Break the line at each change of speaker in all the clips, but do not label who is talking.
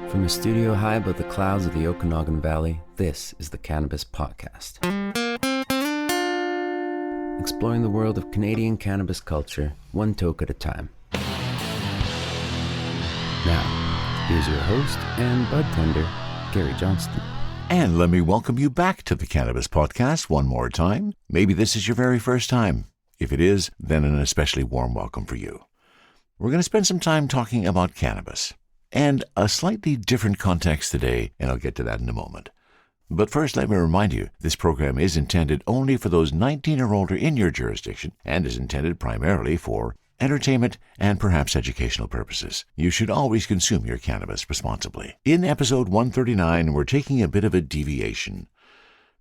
From a studio high above the clouds of the Okanagan Valley, this is the Cannabis Potcast. Exploring the world of Canadian cannabis culture, one toke at a time. Now, here's your host and bud tender, Gary Johnston.
And let me welcome you back to the Cannabis Podcast one more time. Maybe this is your very first time. If it is, then an especially warm welcome for you. We're going to spend some time talking about cannabis and a slightly different context today, and I'll get to that in a moment. But first, let me remind you, this program is intended only for those 19 or older in your jurisdiction and is intended primarily for entertainment and perhaps educational purposes. You should always consume your cannabis responsibly. In episode 139, we're taking a bit of a deviation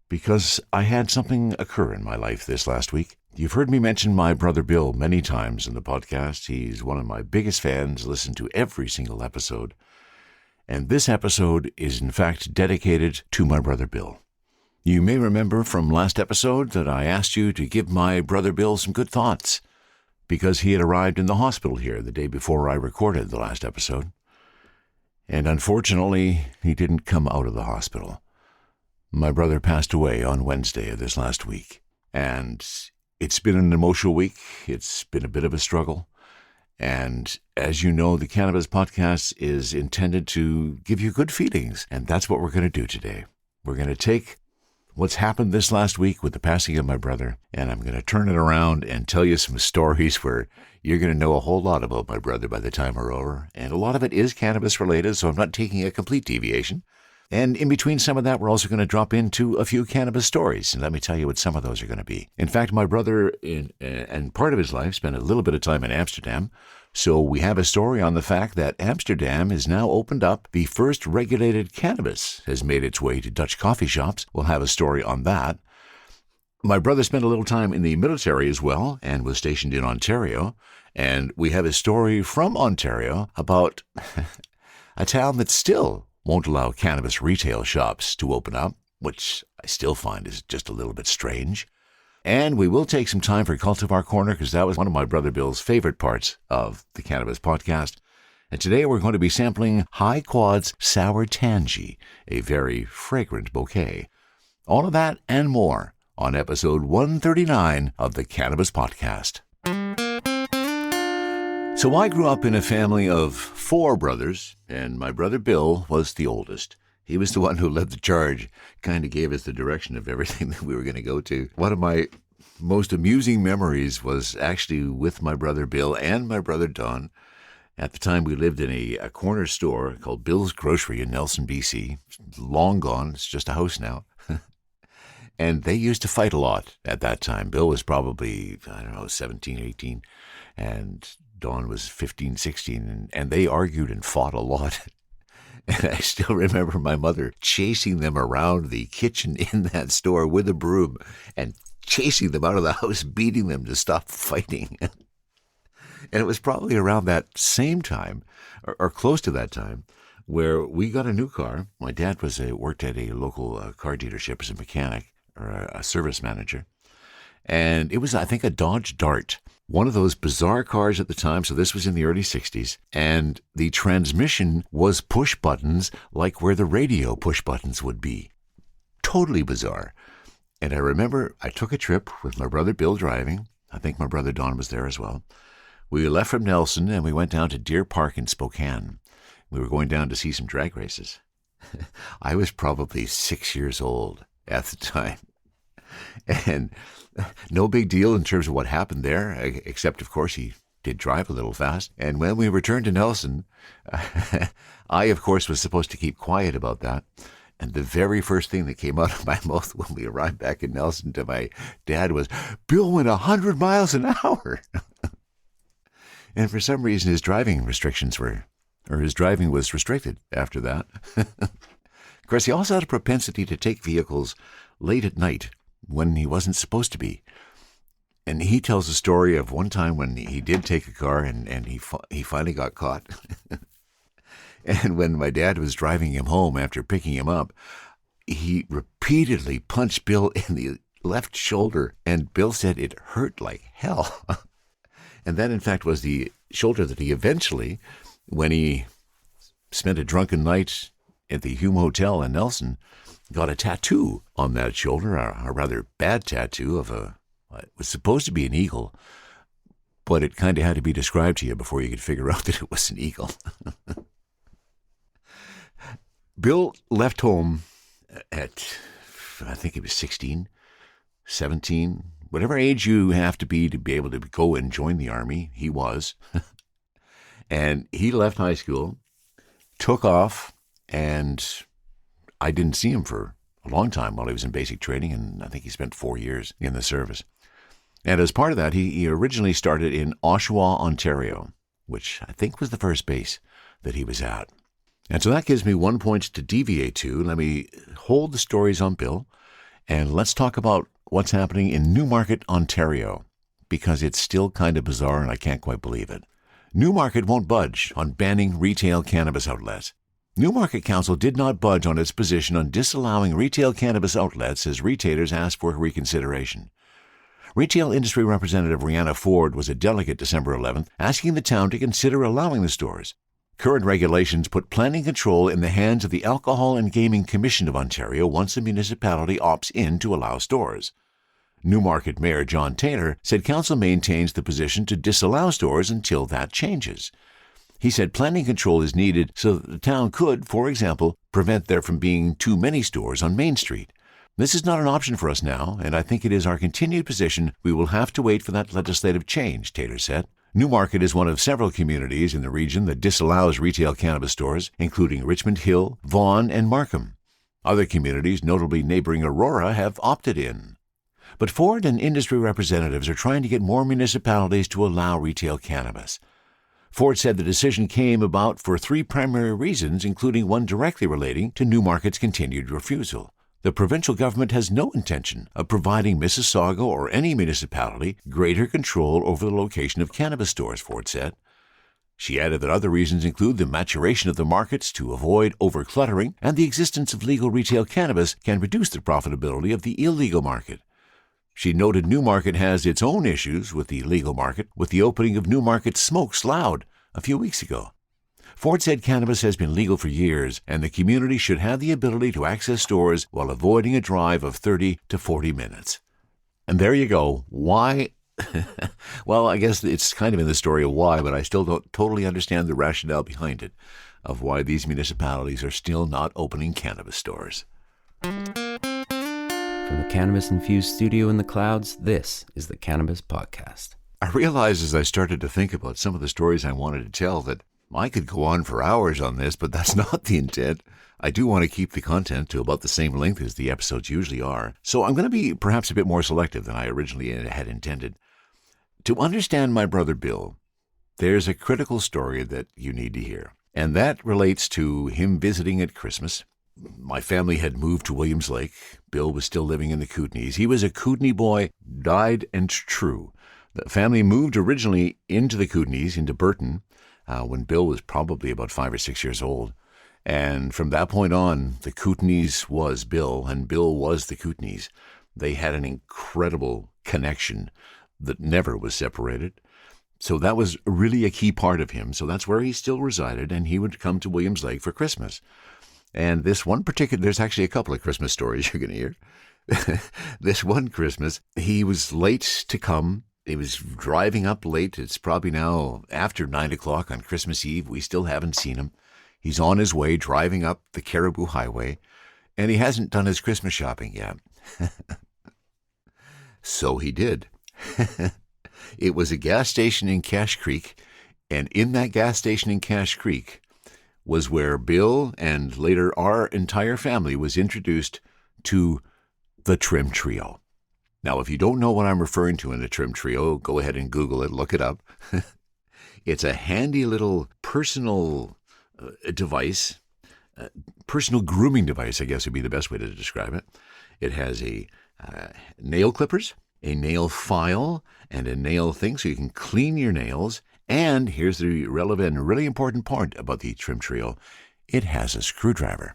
because I had something occur in my life this last week. You've heard me mention my brother Bill many times in the podcast. He's one of my biggest fans, listened to every single episode. And this episode is in fact dedicated to my brother Bill. You may remember from last episode that I asked you to give my brother Bill some good thoughts because he had arrived in the hospital here the day before I recorded the last episode. And unfortunately, he didn't come out of the hospital. My brother passed away on Wednesday of this last week. And it's been an emotional week. It's been a bit of a struggle. And as you know, the Cannabis Podcast is intended to give you good feelings. And that's what we're going to do today. We're going to take what's happened this last week with the passing of my brother, and I'm going to turn it around and tell you some stories where you're going to know a whole lot about my brother by the time we're over. And a lot of it is cannabis related, so I'm not taking a complete deviation. And in between some of that, we're also going to drop into a few cannabis stories. And let me tell you what some of those are going to be. In fact, my brother, and part of his life, spent a little bit of time in Amsterdam. So we have a story on the fact that Amsterdam is now opened up. The first regulated cannabis has made its way to Dutch coffee shops. We'll have a story on that. My brother spent a little time in the military as well and was stationed in Ontario. And we have a story from Ontario about a town that still won't allow cannabis retail shops to open up, which I still find is just a little bit strange. And we will take some time for Cultivar Corner because that was one of my brother Bill's favorite parts of the Cannabis Podcast. And today we're going to be sampling High Quadz Sour Tangie, a very fragrant bouquet. All of that and more on episode 139 of the Cannabis Podcast. So I grew up in a family of 4 brothers, and my brother Bill was the oldest. He was the one who led the charge, kind of gave us the direction of everything that we were going to go to. One of my most amusing memories was actually with my brother Bill and my brother Don. At the time, we lived in a corner store called Bill's Grocery in Nelson, BC. It's long gone. It's just a house now. And they used to fight a lot at that time. Bill was probably, 17, 18, and Dawn was 15, 16, and they argued and fought a lot. And I still remember my mother chasing them around the kitchen in that store with a broom and chasing them out of the house, beating them to stop fighting. And it was probably around that same time, or close to that time, where we got a new car. My dad worked at a local car dealership as a mechanic or a service manager. And it was, I think, a Dodge Dart. One of those bizarre cars at the time, so this was in the early 60s, and the transmission was push buttons like where the radio push buttons would be. Totally bizarre. And I remember I took a trip with my brother Bill driving. I think my brother Don was there as well. We left from Nelson and we went down to Deer Park in Spokane. We were going down to see some drag races. I was probably 6 years old at the time. And no big deal in terms of what happened there, except, of course, he did drive a little fast. And when we returned to Nelson, I, of course, was supposed to keep quiet about that. And the very first thing that came out of my mouth when we arrived back in Nelson to my dad was, "Bill went 100 miles an hour." And for some reason, his driving was restricted after that. Of course, he also had a propensity to take vehicles late at night when he wasn't supposed to be. And he tells a story of one time when he did take a car and he finally got caught. And when my dad was driving him home after picking him up, he repeatedly punched Bill in the left shoulder, and Bill said it hurt like hell. And that, in fact, was the shoulder that he eventually, when he spent a drunken night at the Hume Hotel in Nelson, got a tattoo on that shoulder, a rather bad tattoo of it was supposed to be an eagle, but it kind of had to be described to you before you could figure out that it was an eagle. Bill left home at, I think he was 16, 17, whatever age you have to be able to go and join the Army, he was. And he left high school, took off, and I didn't see him for a long time while he was in basic training, and I think he spent 4 years in the service. And as part of that, he originally started in Oshawa, Ontario, which I think was the first base that he was at. And so that gives me 1 point to deviate to. Let me hold the stories on Bill, and let's talk about what's happening in Newmarket, Ontario, because it's still kind of bizarre and I can't quite believe it. Newmarket won't budge on banning retail cannabis outlets. Newmarket Council did not budge on its position on disallowing retail cannabis outlets as retailers asked for reconsideration. Retail industry representative Rihanna Ford was a delegate December 11th, asking the town to consider allowing the stores. Current regulations put planning control in the hands of the Alcohol and Gaming Commission of Ontario once a municipality opts in to allow stores. Newmarket Mayor John Taylor said council maintains the position to disallow stores until that changes. He said planning control is needed so that the town could, for example, prevent there from being too many stores on Main Street. This is not an option for us now, and I think it is our continued position we will have to wait for that legislative change, Taylor said. Newmarket is one of several communities in the region that disallows retail cannabis stores, including Richmond Hill, Vaughan, and Markham. Other communities, notably neighboring Aurora, have opted in. But Ford and industry representatives are trying to get more municipalities to allow retail cannabis. Ford said the decision came about for 3 primary reasons, including one directly relating to Newmarket's continued refusal. The provincial government has no intention of providing Mississauga or any municipality greater control over the location of cannabis stores, Ford said. She added that other reasons include the maturation of the markets to avoid overcluttering, and the existence of legal retail cannabis can reduce the profitability of the illegal market. She noted Newmarket has its own issues with the legal market, with the opening of Newmarket Smokes Loud a few weeks ago. Ford said cannabis has been legal for years, and the community should have the ability to access stores while avoiding a drive of 30 to 40 minutes. And there you go. Why? Well, I guess it's kind of in the story of why, but I still don't totally understand the rationale behind it, of why these municipalities are still not opening cannabis stores.
From the cannabis-infused studio in the clouds, this is the Cannabis Podcast.
I realized as I started to think about some of the stories I wanted to tell that I could go on for hours on this, but that's not the intent. I do want to keep the content to about the same length as the episodes usually are, so I'm going to be perhaps a bit more selective than I originally had intended. To understand my brother Bill, there's a critical story that you need to hear, and that relates to him visiting at Christmas. My family had moved to Williams Lake. Bill was still living in the Kootenays. He was a Kootenay boy, died and true. The family moved originally into the Kootenays, into Burton, when Bill was probably about 5 or 6 years old. And from that point on, the Kootenays was Bill, and Bill was the Kootenays. They had an incredible connection that never was separated. So that was really a key part of him. So that's where he still resided, and he would come to Williams Lake for Christmas. And this one particular, there's actually a couple of Christmas stories you're going to hear. This one Christmas, he was late to come. He was driving up late. It's probably now after 9 o'clock on Christmas Eve. We still haven't seen him. He's on his way driving up the Caribou Highway, and he hasn't done his Christmas shopping yet. So he did. It was a gas station in Cache Creek, and in that gas station in Cache Creek was where Bill and later our entire family was introduced to the Trim Trio. Now, if you don't know what I'm referring to in the Trim Trio, go ahead and Google it, look it up. It's a handy little personal device, personal grooming device, I guess would be the best way to describe it. It has a nail clippers, a nail file, and a nail thing so you can clean your nails. And here's the relevant, really important part about the Trim Trio. It has a screwdriver.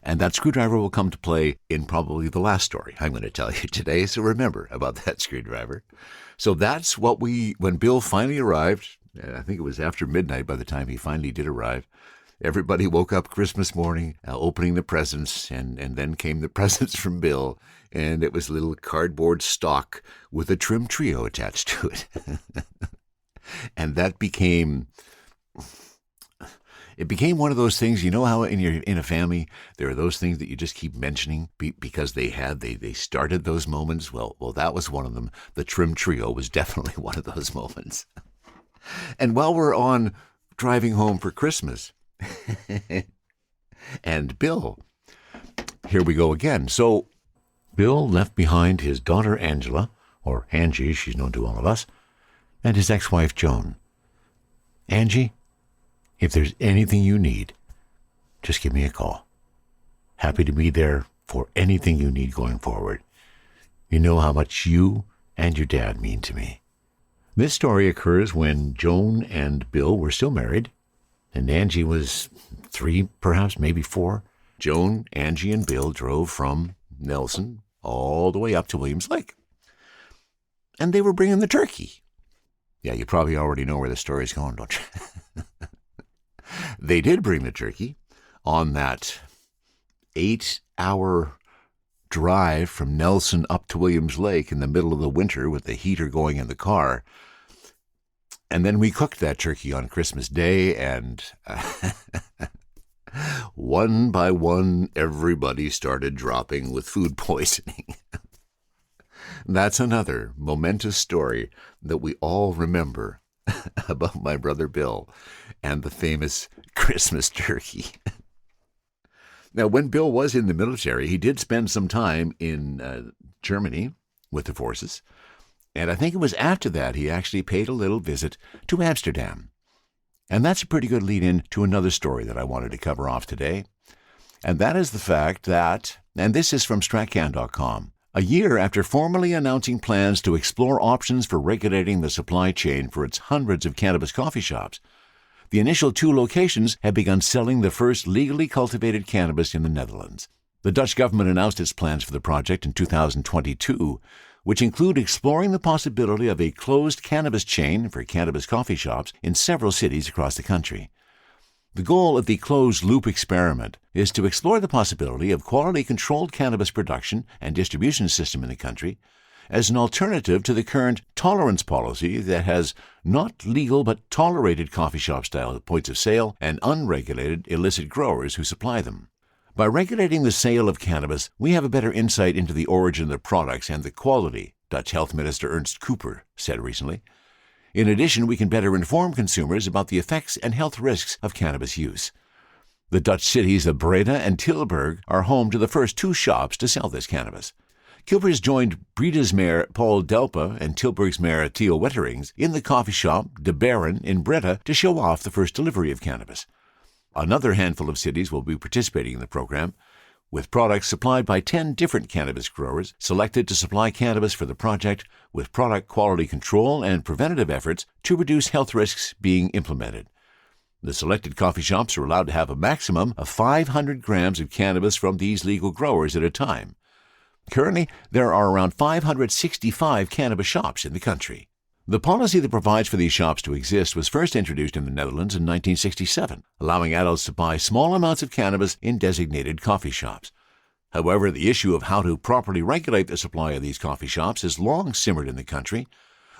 And that screwdriver will come to play in probably the last story I'm going to tell you today, so remember about that screwdriver. So that's what when Bill finally arrived I think it was after midnight by the time he finally did arrive. Everybody woke up Christmas morning, opening the presents, and then came the presents from Bill, and it was a little cardboard stock with a trim trio attached to it. And that became one of those things. You know how in a family there are those things that you just keep mentioning because they started those moments. Well, that was one of them. The trim trio was definitely one of those moments. And while we're on driving home for Christmas, and Bill, here we go again. So Bill left behind his daughter Angela, or Angie, she's known to all of us, and his ex-wife Joan. Angie, if there's anything you need, just give me a call. Happy to be there for anything you need going forward. You know how much you and your dad mean to me. This story occurs when Joan and Bill were still married, and Angie was 3, perhaps, maybe 4. Joan, Angie, and Bill drove from Nelson all the way up to Williams Lake. And they were bringing the turkey. Yeah, you probably already know where the story's going, don't you? They did bring the turkey on that 8-hour drive from Nelson up to Williams Lake in the middle of the winter with the heater going in the car. And then we cooked that turkey on Christmas Day, and one by one, everybody started dropping with food poisoning. That's another momentous story that we all remember about my brother Bill and the famous Christmas turkey. Now, when Bill was in the military, he did spend some time in Germany with the forces. And I think it was after that he actually paid a little visit to Amsterdam. And that's a pretty good lead-in to another story that I wanted to cover off today. And that is the fact that, and this is from Stratcan.com, a year after formally announcing plans to explore options for regulating the supply chain for its hundreds of cannabis coffee shops, the initial 2 locations have begun selling the first legally cultivated cannabis in the Netherlands. The Dutch government announced its plans for the project in 2022, which include exploring the possibility of a closed cannabis chain for cannabis coffee shops in several cities across the country. The goal of the closed-loop experiment is to explore the possibility of quality-controlled cannabis production and distribution system in the country as an alternative to the current tolerance policy that has not legal but tolerated coffee shop-style points of sale and unregulated illicit growers who supply them. By regulating the sale of cannabis, we have a better insight into the origin of the products and the quality, Dutch Health Minister Ernst Cooper said recently. In addition, we can better inform consumers about the effects and health risks of cannabis use. The Dutch cities of Breda and Tilburg are home to the first 2 shops to sell this cannabis. Cooper's joined Breda's mayor Paul Delpa and Tilburg's mayor Theo Wetterings in the coffee shop De Baron in Breda to show off the first delivery of cannabis. Another handful of cities will be participating in the program, with products supplied by 10 different cannabis growers selected to supply cannabis for the project, with product quality control and preventative efforts to reduce health risks being implemented. The selected coffee shops are allowed to have a maximum of 500 grams of cannabis from these legal growers at a time. Currently, there are around 565 cannabis shops in the country. The policy that provides for these shops to exist was first introduced in the Netherlands in 1967, allowing adults to buy small amounts of cannabis in designated coffee shops. However, the issue of how to properly regulate the supply of these coffee shops has long simmered in the country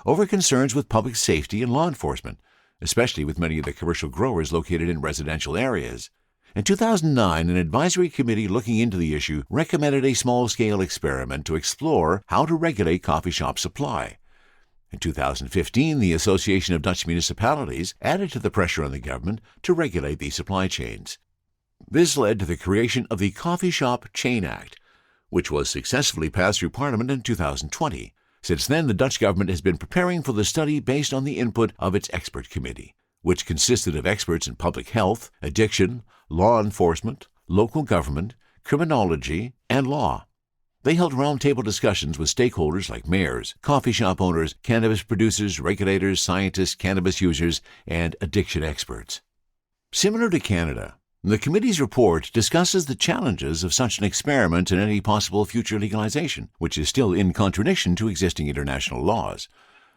over concerns with public safety and law enforcement, especially with many of the commercial growers located in residential areas. In 2009, an advisory committee looking into the issue recommended a small-scale experiment to explore how to regulate coffee shop supply. In 2015, the Association of Dutch Municipalities added to the pressure on the government to regulate these supply chains. This led to the creation of the Coffee Shop Chain Act, which was successfully passed through Parliament in 2020. Since then, the Dutch government has been preparing for the study based on the input of its expert committee, which consisted of experts in public health, addiction, law enforcement, local government, criminology, and law. They held roundtable discussions with stakeholders like mayors, coffee shop owners, cannabis producers, regulators, scientists, cannabis users, and addiction experts. Similar to Canada, the committee's report discusses the challenges of such an experiment and any possible future legalization, which is still in contradiction to existing international laws.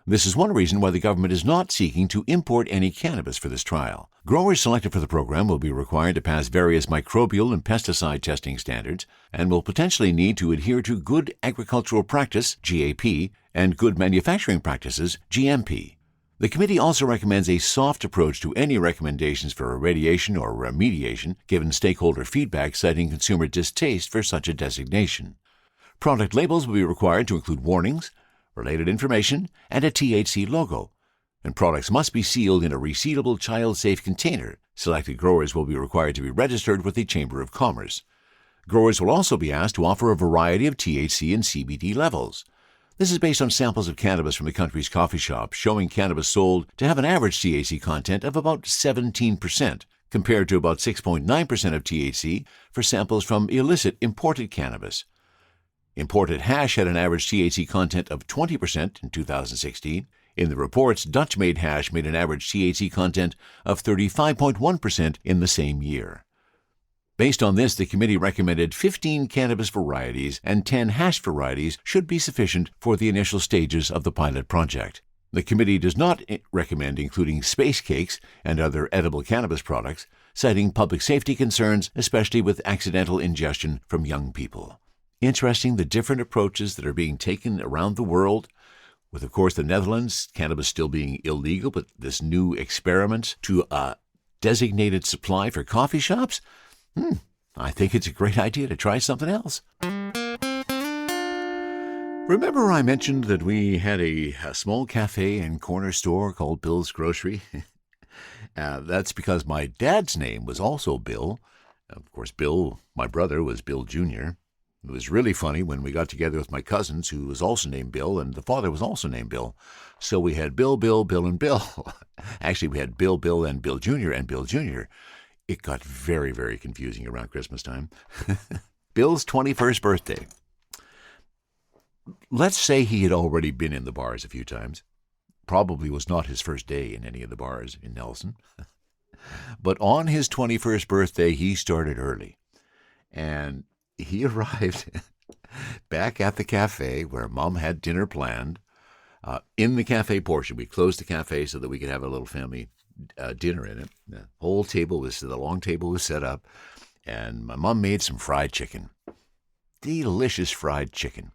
This is one reason why the government is not seeking to import any cannabis for this trial. Growers selected for the program will be required to pass various microbial and pesticide testing standards and will potentially need to adhere to Good Agricultural Practice, GAP, and Good Manufacturing Practices, GMP. The committee also recommends a soft approach to any recommendations for irradiation or remediation, given stakeholder feedback citing consumer distaste for such a designation. Product labels will be required to include warnings, related information, and a THC logo, and products must be sealed in a resealable child-safe container. Selected growers will be required to be registered with the Chamber of Commerce. Growers will also be asked to offer a variety of THC and CBD levels. This is based on samples of cannabis from the country's coffee shops showing cannabis sold to have an average THC content of about 17%, compared to about 6.9% of THC for samples from illicit imported cannabis. Imported hash had an average THC content of 20% in 2016. In the reports, Dutch-made hash made an average THC content of 35.1% in the same year. Based on this, the committee recommended 15 cannabis varieties and 10 hash varieties should be sufficient for the initial stages of the pilot project. The committee does not recommend including space cakes and other edible cannabis products, citing public safety concerns, especially with accidental ingestion from young people. Interesting the different approaches that are being taken around the world, with, of course, the Netherlands, cannabis still being illegal, but this new experiment to a designated supply for coffee shops? I think it's a great idea to try something else. Remember I mentioned that we had a small cafe and corner store called Bill's Grocery? That's because my dad's name was also Bill. Of course, Bill, my brother, was Bill Jr. It was really funny when we got together with my cousins, who was also named Bill, and the father was also named Bill. So we had Bill, Bill, and Bill. Actually, we had Bill, and Bill Jr., and Bill Jr. It got very, very confusing around Christmas time. Bill's 21st birthday. Let's say he had already been in the bars a few times. Probably was not his first day in any of the bars in Nelson. But on his 21st birthday, he started early. And he arrived back at the cafe where Mom had dinner planned. In the cafe portion, we closed the cafe so that we could have a little family dinner in it. The long table was set up, and my mom made some fried chicken. Delicious fried chicken.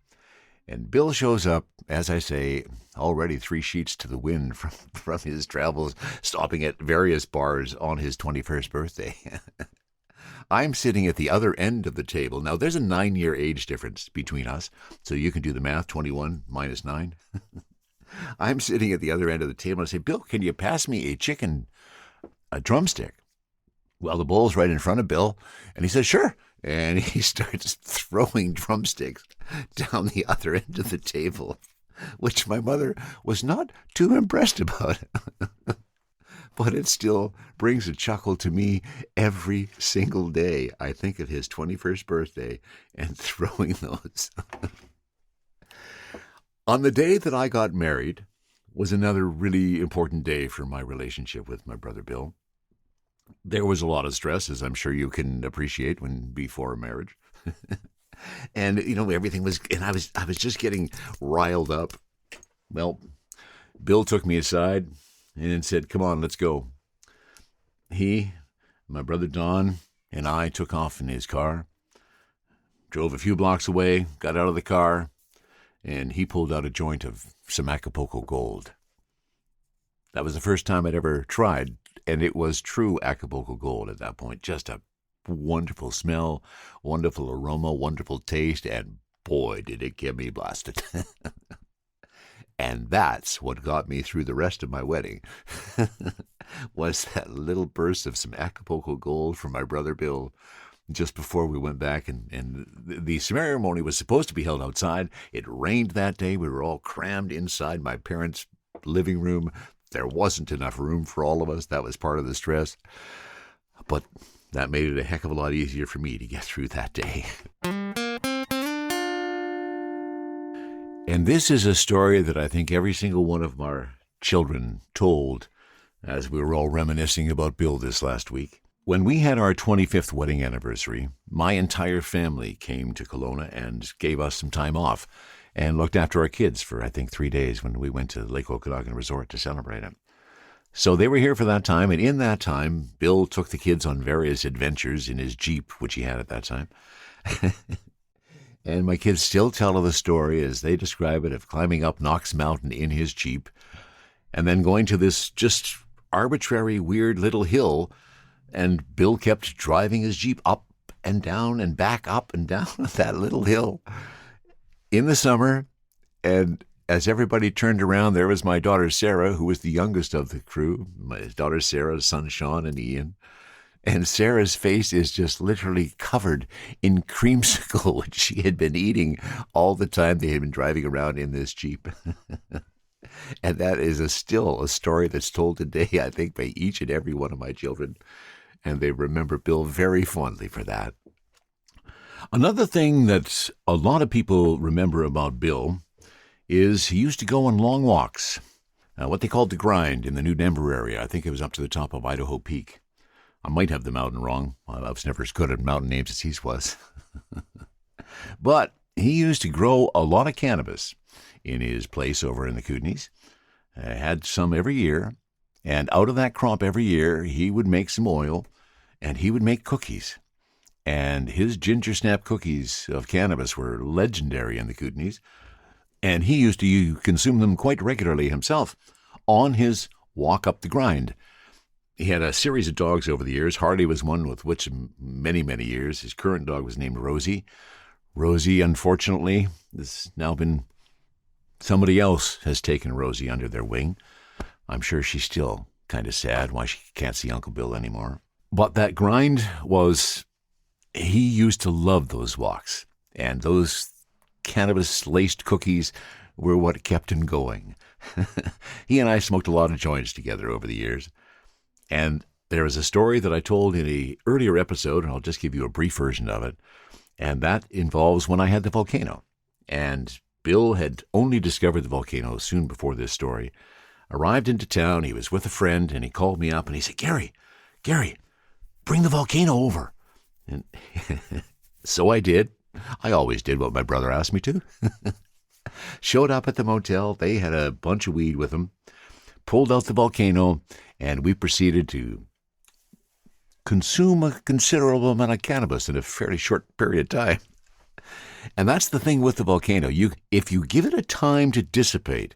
And Bill shows up, as I say, already 3 sheets to the wind from his travels, stopping at various bars on his 21st birthday. I'm sitting at the other end of the table. Now, there's a 9-year age difference between us, so you can do the math, 21 minus 9. I'm sitting at the other end of the table, and I say, Bill, can you pass me a drumstick? Well, the bowl's right in front of Bill, and he says, sure. And he starts throwing drumsticks down the other end of the table, which my mother was not too impressed about. But it still brings a chuckle to me every single day. I think of his 21st birthday and throwing those. On the day that I got married was another really important day for my relationship with my brother Bill. There was a lot of stress, as I'm sure you can appreciate before a marriage. And, everything was, and I was just getting riled up. Well, Bill took me aside and said, come on, let's go. He, my brother Don, and I took off in his car, drove a few blocks away, got out of the car, and he pulled out a joint of some Acapulco Gold. That was the first time I'd ever tried, and it was true Acapulco Gold at that point. Just a wonderful smell, wonderful aroma, wonderful taste, and boy, did it get me blasted. And that's what got me through the rest of my wedding, was that little burst of some Acapulco Gold from my brother Bill just before we went back. And the ceremony was supposed to be held outside. It rained that day. We were all crammed inside my parents' living room. There wasn't enough room for all of us. That was part of the stress. But that made it a heck of a lot easier for me to get through that day. And this is a story that I think every single one of our children told as we were all reminiscing about Bill this last week. When we had our 25th wedding anniversary, my entire family came to Kelowna and gave us some time off. and looked after our kids for, I think, 3 days when we went to Lake Okanagan Resort to celebrate it. So they were here for that time, and in that time, Bill took the kids on various adventures in his Jeep, which he had at that time. And my kids still tell the story, as they describe it, of climbing up Knox Mountain in his Jeep, and then going to this just arbitrary, weird little hill, and Bill kept driving his Jeep up and down and back up and down that little hill in the summer. And as everybody turned around, there was my daughter Sarah, who was the youngest of the crew, my daughter Sarah, son Sean, and Ian. And Sarah's face is just literally covered in creamsicle, which she had been eating all the time they had been driving around in this Jeep. And that is still a story that's told today, I think, by each and every one of my children. And they remember Bill very fondly for that. Another thing that a lot of people remember about Bill is he used to go on long walks, what they called the grind in the New Denver area. I think it was up to the top of Idaho Peak. I might have the mountain wrong. I was never as good at mountain names as he was. But he used to grow a lot of cannabis in his place over in the Kootenays. Had some every year. And out of that crop every year, he would make some oil, and he would make cookies. And his ginger snap cookies of cannabis were legendary in the Kootenays. And he used to consume them quite regularly himself on his walk up the grind. He had a series of dogs over the years. Harley was one with which many, many years. His current dog was named Rosie. Rosie, unfortunately, has now been somebody else has taken Rosie under their wing. I'm sure she's still kind of sad why she can't see Uncle Bill anymore. But that grind he used to love those walks. And those cannabis-laced cookies were what kept him going. He and I smoked a lot of joints together over the years. And there is a story that I told in an earlier episode, and I'll just give you a brief version of it. And that involves when I had the volcano. And Bill had only discovered the volcano soon before this story. Arrived into town, he was with a friend, and he called me up and he said, Gary, bring the volcano over. And so I did. I always did what my brother asked me to. Showed up at the motel. They had a bunch of weed with them. Pulled out the volcano, and we proceeded to consume a considerable amount of cannabis in a fairly short period of time. And that's the thing with the volcano. If you give it a time to dissipate,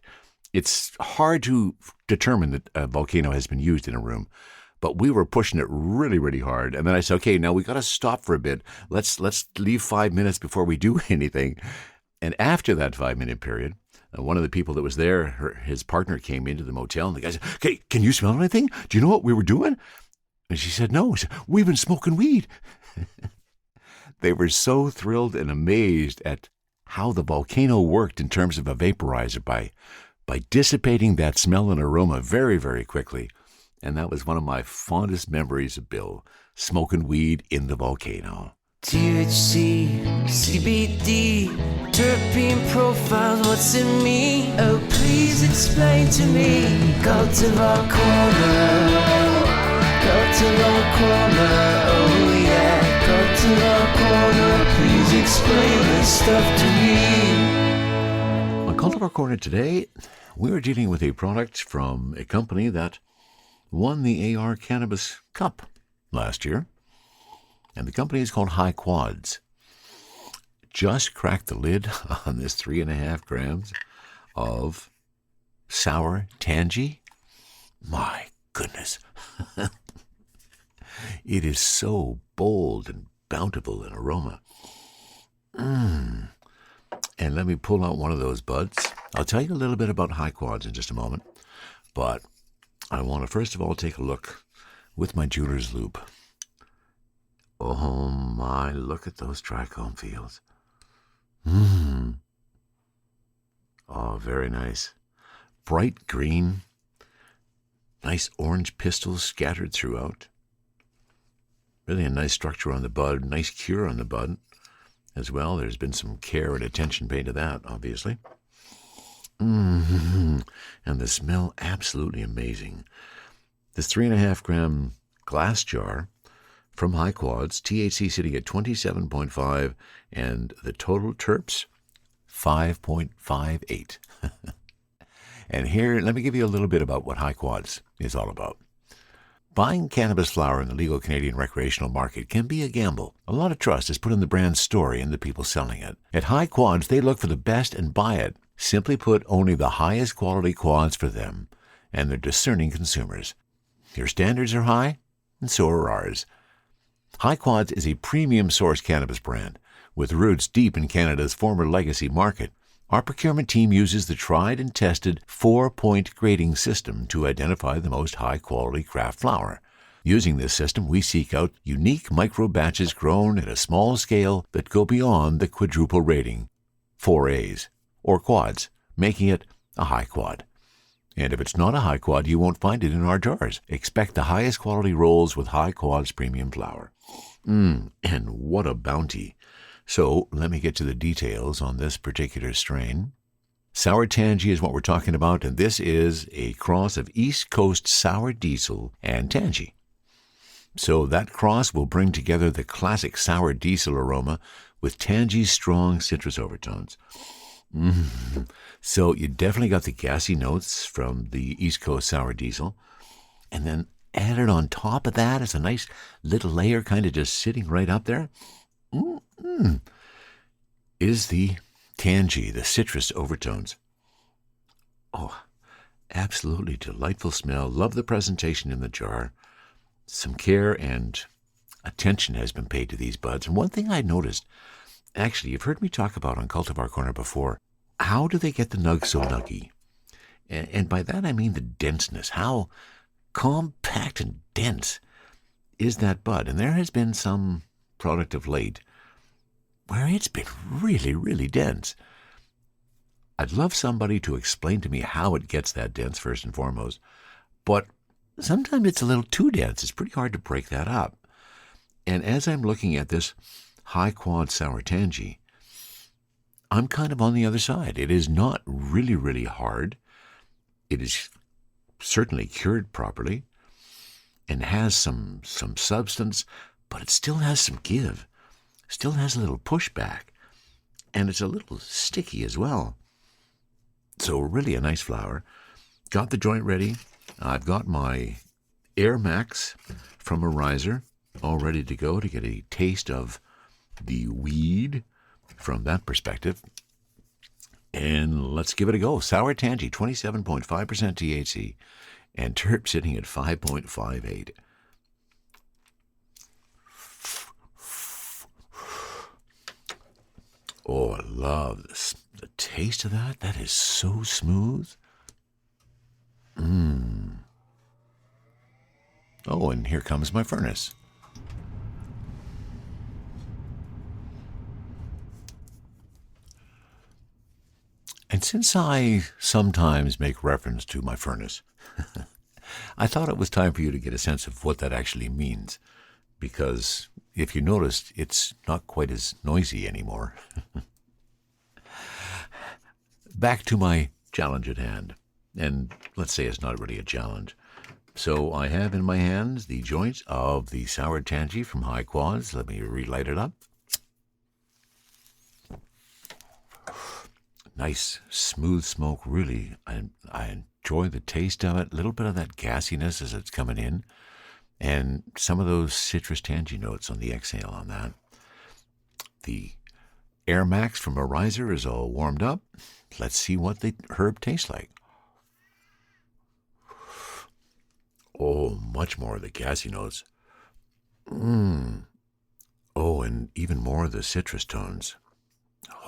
it's hard to determine that a volcano has been used in a room. But we were pushing it really, really hard. And then I said, okay, now we got to stop for a bit. Let's leave 5 minutes before we do anything. And after that 5-minute period, one of the people that was there, his partner came into the motel, and the guy said, okay, can you smell anything? Do you know what we were doing? And she said, no. He said, we've been smoking weed. They were so thrilled and amazed at how the volcano worked in terms of a vaporizer by dissipating that smell and aroma very, very quickly. And that was one of my fondest memories of Bill, smoking weed in the volcano.
THC, CBD, terpene profiles, what's in me? Oh, please explain to me. Cultivar Corner, Cultivar Corner, oh yeah. Cultivar Corner, please explain this stuff to me.
On Cultivar Corner today, we're dealing with a product from a company that won the AR Cannabis Cup last year. And the company is called High Quadz. Just cracked the lid on this 3.5 grams of Sour Tangie. My goodness. It is so bold and bountiful in aroma. And let me pull out one of those buds. I'll tell you a little bit about High Quadz in just a moment. But I want to first of all take a look with my jeweler's loupe. Oh my, look at those trichome fields. Oh, very nice. Bright green. Nice orange pistils scattered throughout. Really a nice structure on the bud. Nice cure on the bud as well. There's been some care and attention paid to that, obviously. And the smell, absolutely amazing. This 3.5 gram glass jar from High Quadz, THC sitting at 27.5, and the total terps, 5.58. And here, let me give you a little bit about what High Quadz is all about. Buying cannabis flower in the legal Canadian recreational market can be a gamble. A lot of trust is put in the brand's story and the people selling it. At High Quadz, they look for the best and buy it. Simply put, only the highest quality quads for them and their discerning consumers. Your standards are high, and so are ours. High Quadz is a premium source cannabis brand with roots deep in Canada's former legacy market. Our procurement team uses the tried and tested 4-point grading system to identify the most high-quality craft flower. Using this system, we seek out unique micro batches grown at a small scale that go beyond the quadruple rating, 4As, or quads, making it a high quad. And if it's not a high quad, you won't find it in our jars. Expect the highest quality rolls with High Quadz premium flower. And what a bounty. So let me get to the details on this particular strain. Sour Tangie is what we're talking about, and this is a cross of East Coast Sour Diesel and Tangie. So that cross will bring together the classic Sour Diesel aroma with Tangie's strong citrus overtones. So you definitely got the gassy notes from the East Coast Sour Diesel, and then added on top of that is a nice little layer kind of just sitting right up there. Is the Tangie, the citrus overtones. Oh, absolutely delightful smell. Love the presentation in the jar. Some care and attention has been paid to these buds. And one thing I noticed, actually, you've heard me talk about on Cultivar Corner before, how do they get the nug so nuggy? And by that I mean the denseness. How compact and dense is that bud? And there has been some product of late where it's been really, really dense. I'd love somebody to explain to me how it gets that dense first and foremost, but sometimes it's a little too dense. It's pretty hard to break that up. And as I'm looking at this High Quadz Sour Tangie, I'm kind of on the other side. It is not really, really hard. It is certainly cured properly and has some substance, but it still has some give. Still has a little pushback, and it's a little sticky as well. So really a nice flower. Got the joint ready. I've got my Air Max from a riser all ready to go to get a taste of the weed from that perspective. And let's give it a go. Sour Tangie, 27.5% THC, and terp sitting at 5.58. Oh, I love this. The taste of that. That is so smooth. Oh, and here comes my furnace. And since I sometimes make reference to my furnace, I thought it was time for you to get a sense of what that actually means. Because if you noticed, it's not quite as noisy anymore. Back to my challenge at hand. And let's say it's not really a challenge. So I have in my hands the joint of the Sour Tangie from High Quadz. Let me relight it up. Nice, smooth smoke, really. I enjoy the taste of it. A little bit of that gassiness as it's coming in. And some of those citrus tangy notes on the exhale on that. The Air Max from a riser is all warmed up. Let's see what the herb tastes like. Oh, much more of the gassy notes. Oh, and even more of the citrus tones.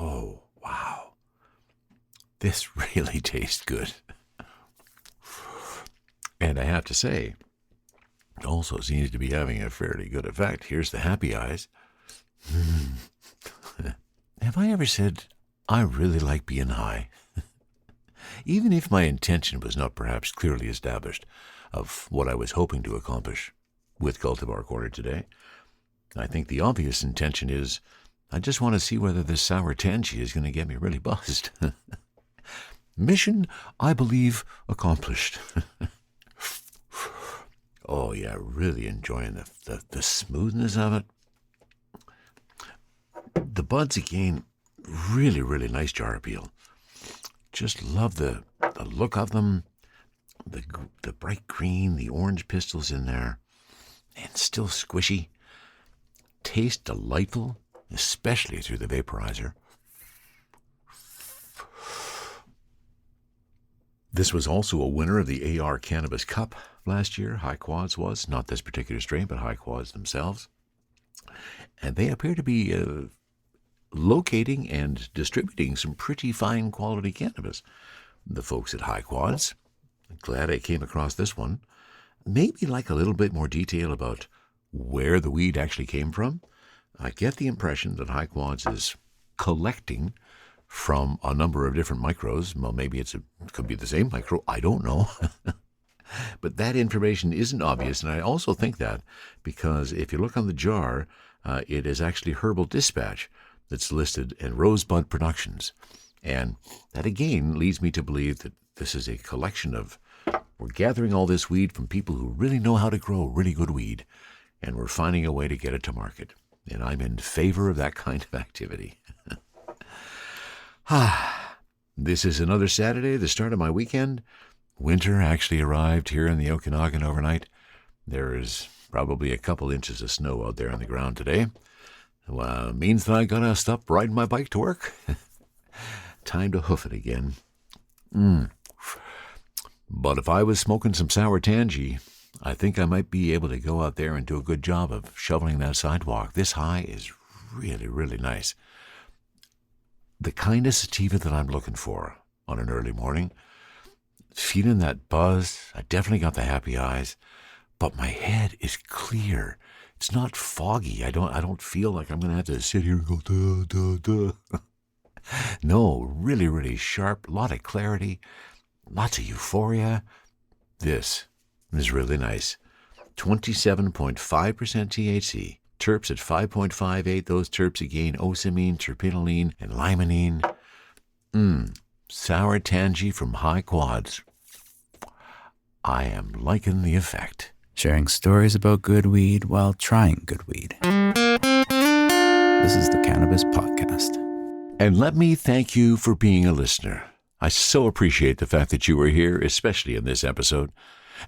Oh, wow. This really tastes good. And I have to say, it also seems to be having a fairly good effect. Here's the happy eyes. Have I ever said, I really like being high? Even if my intention was not perhaps clearly established of what I was hoping to accomplish with Cultivar Corner today, I think the obvious intention is, I just want to see whether this Sour Tangie is going to get me really buzzed. Mission, I believe, accomplished. Oh, yeah, really enjoying the smoothness of it. The buds, again, Really, really nice jar appeal. Just love the look of them. The bright green, the orange pistils in there, and still squishy. Taste delightful, especially through the vaporizer. This was also a winner of the AR Cannabis Cup last year. High Quadz was, not this particular strain, but High Quadz themselves. And they appear to be locating and distributing some pretty fine quality cannabis. The folks at High Quadz. I'm glad I came across this one. Maybe like a little bit more detail about where the weed actually came from. I get the impression that High Quadz is collecting from a number of different micros. Well, maybe it could be the same micro. I don't know. But that information isn't obvious, and I also think that because if you look on the jar, it is actually Herbal Dispatch that's listed and Rosebud Productions. And that again leads me to believe that this is a collection of, we're gathering all this weed from people who really know how to grow really good weed, and we're finding a way to get it to market. And I'm in favor of that kind of activity. This is another Saturday, the start of my weekend. Winter actually arrived here in the Okanagan overnight. There is probably a couple inches of snow out there on the ground today. Well, means that I gotta stop riding my bike to work. Time to hoof it again. But if I was smoking some Sour Tangie, I think I might be able to go out there and do a good job of shoveling that sidewalk. This high is really, really nice. The kind of sativa that I'm looking for on an early morning. Feeling that buzz. I definitely got the happy eyes, but my head is clear. It's not foggy. I don't feel like I'm going to have to sit here and go, duh, duh, duh. No, really, really sharp, lot of clarity, lots of euphoria. This is really nice. 27.5% THC. Terps at 5.58. Those terps again, ocimene, terpinolene, and limonene. Sour Tangie from High Quadz. I am liking the effect.
Sharing stories about good weed while trying good weed. This is the Cannabis Podcast.
And let me thank you for being a listener. I so appreciate the fact that you were here, especially in this episode.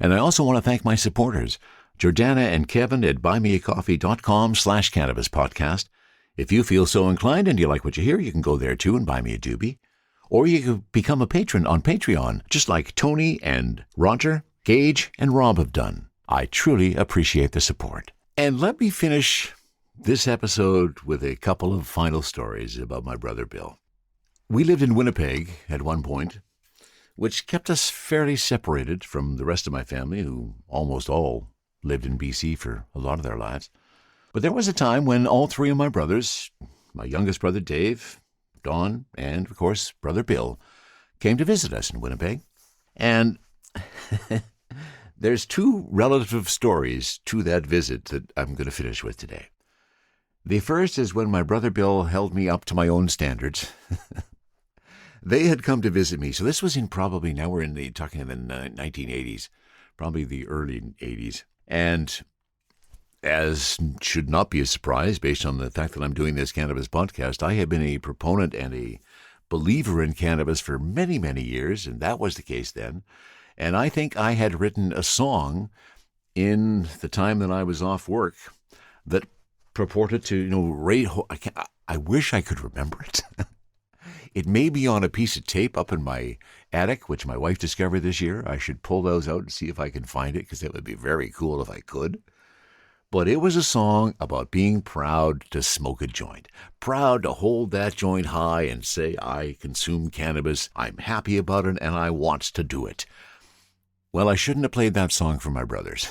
And I also want to thank my supporters, Jordana and Kevin at buymeacoffee.com/cannabispodcast. If you feel so inclined and you like what you hear, you can go there too and buy me a doobie. Or you can become a patron on Patreon, just like Tony and Roger, Gage, and Rob have done. I truly appreciate the support. And let me finish this episode with a couple of final stories about my brother Bill. We lived in Winnipeg at one point, which kept us fairly separated from the rest of my family, who almost all lived in BC for a lot of their lives. But there was a time when all three of my brothers, my youngest brother Dave, Don, and of course brother Bill, came to visit us in Winnipeg. And there's two relative stories to that visit that I'm going to finish with today. The first is when my brother Bill held me up to my own standards. They had come to visit me. So this was talking in the 1980s, probably the early 80s. And as should not be a surprise based on the fact that I'm doing this Cannabis Podcast, I have been a proponent and a believer in cannabis for many, many years. And that was the case then. And I think I had written a song in the time that I was off work that purported to, I wish I could remember it. It may be on a piece of tape up in my attic, which my wife discovered this year. I should pull those out and see if I can find it, because it would be very cool if I could. But it was a song about being proud to smoke a joint, proud to hold that joint high and say, I consume cannabis, I'm happy about it, and I want to do it. Well, I shouldn't have played that song for my brothers.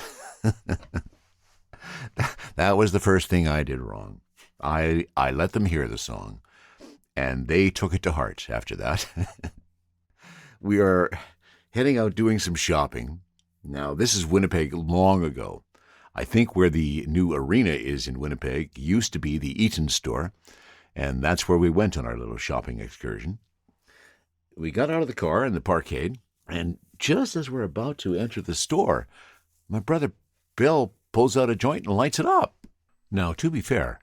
That was the first thing I did wrong. I let them hear the song, and they took it to heart after that. We are heading out doing some shopping. Now, this is Winnipeg long ago. I think where the new arena is in Winnipeg used to be the Eaton store, and that's where we went on our little shopping excursion. We got out of the car in the parkade, and just as we're about to enter the store, my brother Bill pulls out a joint and lights it up. Now, to be fair,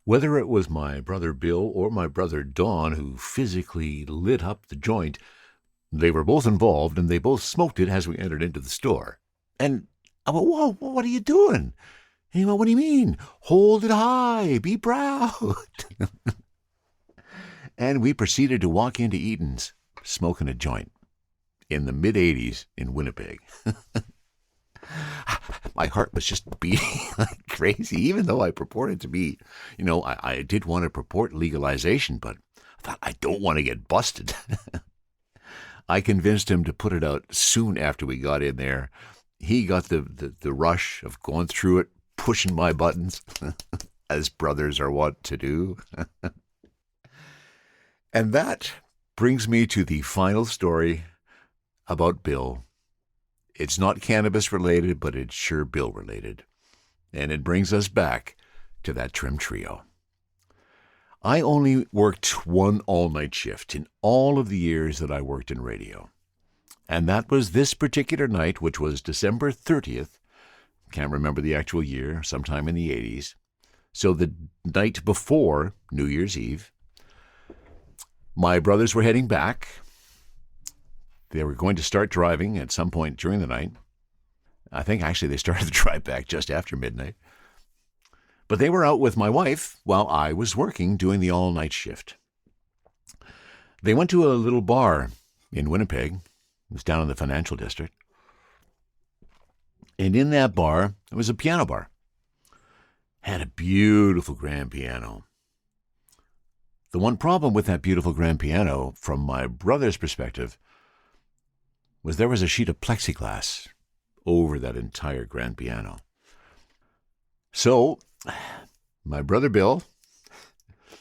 Whether it was my brother Bill or my brother Don who physically lit up the joint, they were both involved, and they both smoked it as we entered into the store. And I went, "Whoa, what are you doing?" And he went, "What do you mean? Hold it high, be proud." And we proceeded to walk into Eaton's, smoking a joint in the mid-'80s in Winnipeg. My heart was just beating like crazy, even though I purported to be, I did want to purport legalization, but I thought, I don't want to get busted. I convinced him to put it out soon after we got in there. He got the rush of going through it, pushing my buttons, as brothers are wont to do. And that brings me to the final story about Bill. It's not cannabis related, but it's sure Bill related. And it brings us back to that trim trio. I only worked one all-night shift in all of the years that I worked in radio. And that was this particular night, which was December 30th. Can't remember the actual year, sometime in the 80s. So the night before New Year's Eve, my brothers were heading back. They were going to start driving at some point during the night. I think actually they started the drive back just after midnight. But they were out with my wife while I was working doing the all-night shift. They went to a little bar in Winnipeg. It was down in the financial district. And in that bar, it was a piano bar. Had a beautiful grand piano. The one problem with that beautiful grand piano, from my brother's perspective, was there was a sheet of plexiglass over that entire grand piano. So, my brother Bill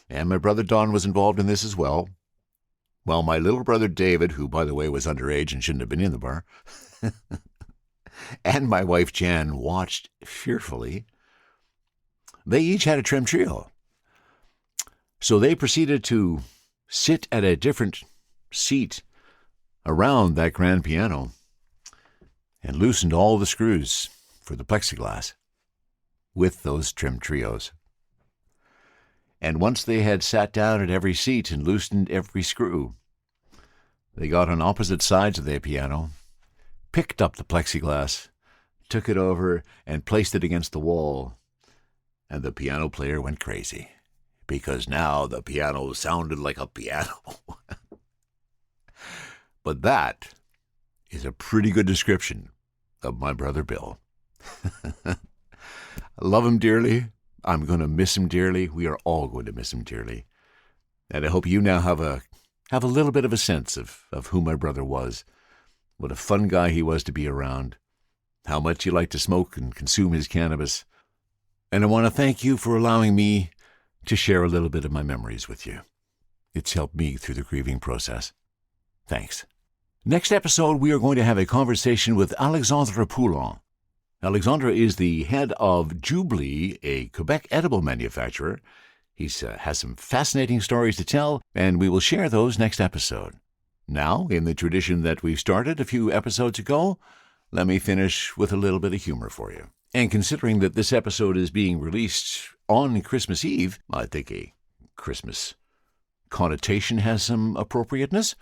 and my brother Don was involved in this as well, while my little brother David, who, by the way, was underage and shouldn't have been in the bar, and my wife Jan watched fearfully. They each had a trim trio. So they proceeded to sit at a different seat around that grand piano and loosened all the screws for the plexiglass with those trim trios. And once they had sat down at every seat and loosened every screw, they got on opposite sides of their piano, picked up the plexiglass, took it over and placed it against the wall, and the piano player went crazy, because now the piano sounded like a piano. But that is a pretty good description of my brother Bill. I love him dearly. I'm going to miss him dearly. We are all going to miss him dearly. And I hope you now have a little bit of a sense of who my brother was, what a fun guy he was to be around, how much he liked to smoke and consume his cannabis. And I want to thank you for allowing me to share a little bit of my memories with you. It's helped me through the grieving process. Thanks. Next episode, we are going to have a conversation with Alexandre Poulin. Alexandre is the head of Jubilee, a Quebec edible manufacturer. He has some fascinating stories to tell, and we will share those next episode. Now, in the tradition that we started a few episodes ago, let me finish with a little bit of humor for you. And considering that this episode is being released on Christmas Eve, I think a Christmas connotation has some appropriateness.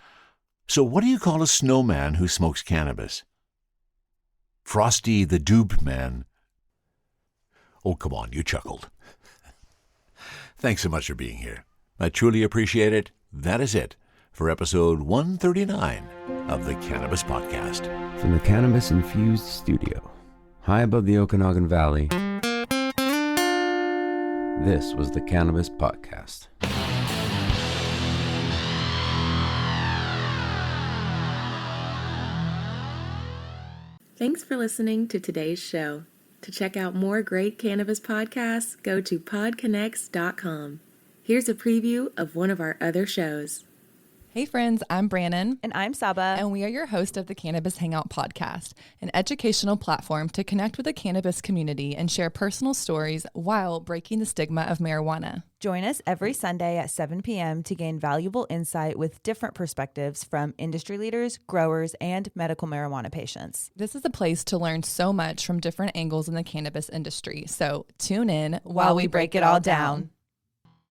So what do you call a snowman who smokes cannabis? Frosty the Doob Man. Oh, come on, you chuckled. Thanks so much for being here. I truly appreciate it. That is it for episode 139 of the Cannabis Podcast.
From the cannabis-infused studio, high above the Okanagan Valley, this was the Cannabis Potcast.
Thanks for listening to today's show. To check out more great cannabis podcasts, go to podconnects.com. Here's a preview of one of our other shows.
Hey friends, I'm Brannon.
And I'm Saba.
And we are your host of the Cannabis Hangout Podcast, an educational platform to connect with the cannabis community and share personal stories while breaking the stigma of marijuana.
Join us every Sunday at 7 p.m. to gain valuable insight with different perspectives from industry leaders, growers, and medical marijuana patients.
This is a place to learn so much from different angles in the cannabis industry. So tune in while we break it all down.